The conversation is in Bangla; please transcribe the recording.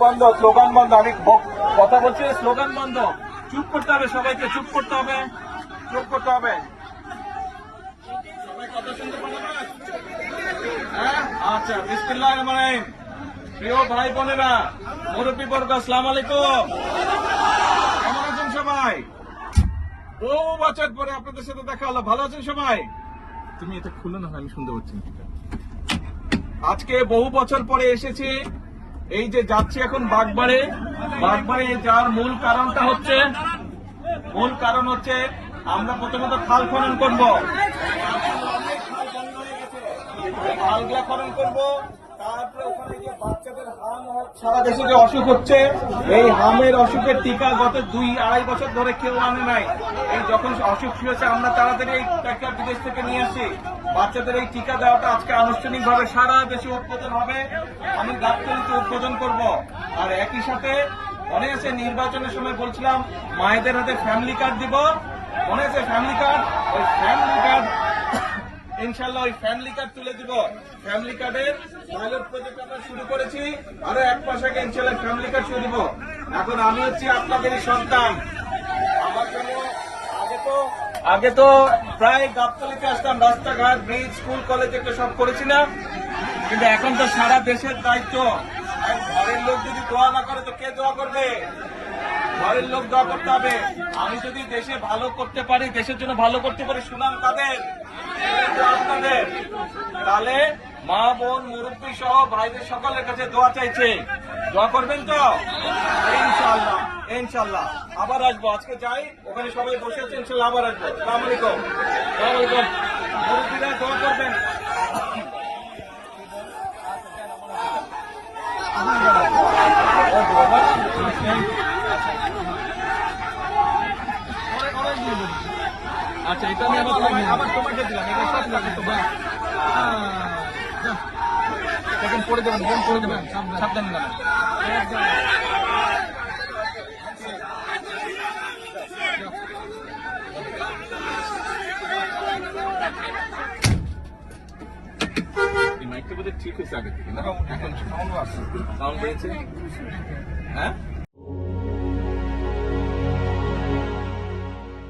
বন্ধ, স্লোগান বন্ধ। আমি কথা বলছি, স্লোগান বন্ধ। চুপ করতে হবে সবাইকে, চুপ করতে হবে, চুপ করতে হবে। সবাই কথা শুনতে পারবে? হ্যাঁ, আচ্ছা। বিসমিল্লাহির রহমানির রহিম। প্রিয় ভাই বোনেরা, মুরব্বী বর্গ, আসসালামু আলাইকুম। কেমন আছেন সবাই? বহু বছর পরে আপনাদের সাথে দেখা হলো। ভালো আছেন সবাই? তুমি এটা খুলে না, আমি শুনতে পাচ্ছি না। আজকে বহু বছর পরে এসেছি। এই যে যাচ্ছি এখন বাগবাড়ে। বাগবাড়ে যাওয়ার মূল কারণ হচ্ছে আমরা প্রথমত খাল খনন করবো। খালগুলা খনন করবো। তারপরে ওখানে যে বাচ্চাদের হাম, সারা দেশে যে অসুখ হচ্ছে, এই হামের অসুখের টিকা গত 2-2.5 বছর ধরে কেউ আনে নাই। এই যখন অসুখ শুরু হয়েছে, আমরা তাড়াতাড়ি এই টিকা বিদেশ থেকে নিয়ে আসি। বাচ্চাদের এই টিকা দেওয়াটা আজকে আনুষ্ঠানিকভাবে সারা দেশে উদ্বোধন হবে। আমি গাবতলীতে উদ্বোধন করব। আর একই সাথে মনে আছে নির্বাচনের সময় বলছিলাম মায়েদের হাতে ফ্যামিলি কার্ড দিব, মনে আছে ফ্যামিলি কার্ড? ওই ফ্যামিলি কার্ড ইনশাল্লাহ ওই ফ্যামিলি কার্ড তুলে দিব। ফ্যামিলি কার্ডের পাইলট প্রজেক্ট আমরা শুরু করেছি। আরো 1 মাস আগে ইনশাল্লাহ ফ্যামিলি কার্ড শুরু দিব। এখন আমি হচ্ছি আপনাদেরই সন্তান। আমার জন্য আগে তো প্রায় গাবতলীতে আসতাম, রাস্তাঘাট, ব্রিজ, স্কুল, কলেজ একটা সব করেছি না? কিন্তু এখন তো সারা দেশের দায়িত্ব। ঘরের লোক যদি দোয়া না করে তো কে দোয়া করবে? ঘরের লোক দোয়া করতে হবে। আমি যদি দেশে ভালো করতে পারি, দেশের জন্য ভালো করতে পারি, সুনাম কাদের? আপনাদের। তাহলে মা, বোন, মুরব্বী সহ ভাইদের সকলের কাছে দোয়া চাইছে। দোয়া করবেন তো? ইনশাআল্লাহ, ইনশাআল্লাহ। আবার আসবো। আজকে যাই, ওখানে সবাই বসে আছে, ইনশাআল্লাহ আবার আসবো। আসসালামু আলাইকুম। আসসালামু আলাইকুম। মুরব্বীরা দোয়া করবেন। আচ্ছা, এটা আমি আবার তোমাকে দিলাম। এটা সব লাগে তোমার। এখন পড়ে দেবেন, বোন পড়ে দেবেন, সাবধানে না। মাইকটা বোধহয় ঠিক হয়েছে আগে থেকে না? এখন সাউন্ড আসছে, সাউন্ড পেয়েছে। হ্যাঁ।